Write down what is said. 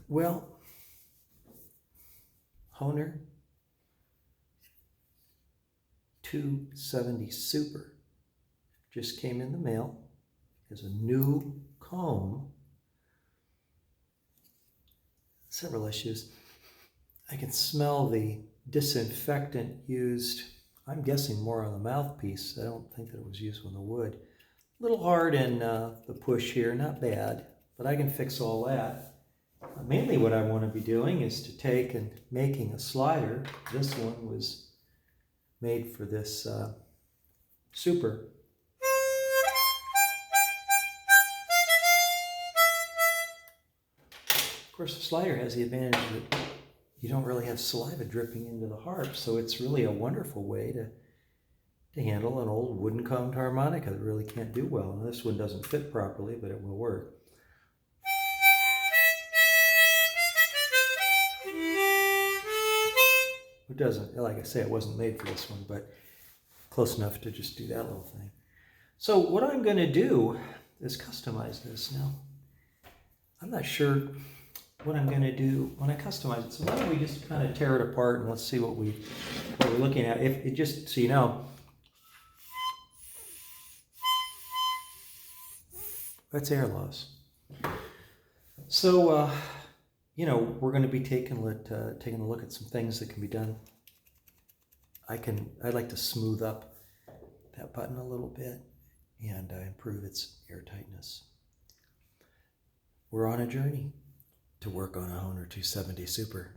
Well, Hohner 270 Super just came in the mail. There's a new comb. Several issues. I can smell the disinfectant used, I'm guessing more on the mouthpiece. I don't think that it was used on the wood. A little hard in the push here, not bad, but I can fix all that. Mainly what I want to be doing is to take and making a slider. This one was made for this Super. Of course, the slider has the advantage that you don't really have saliva dripping into the harp, so it's really a wonderful way to handle an old wooden combed harmonica that really can't do well. And this one doesn't fit properly, but it will work. It doesn't, like I say, it wasn't made for this one, but close enough to just do that little thing. So what I'm going to do is customize this now. I'm not sure what I'm going to do when I customize it. So why don't we just kind of tear it apart and let's see what we're looking at. If it just so you know, that's air loss. So you know, we're going to be taking a look at some things that can be done. I'd like to smooth up that button a little bit and improve its airtightness. We're on a journey to work on a Hohner 270 Super.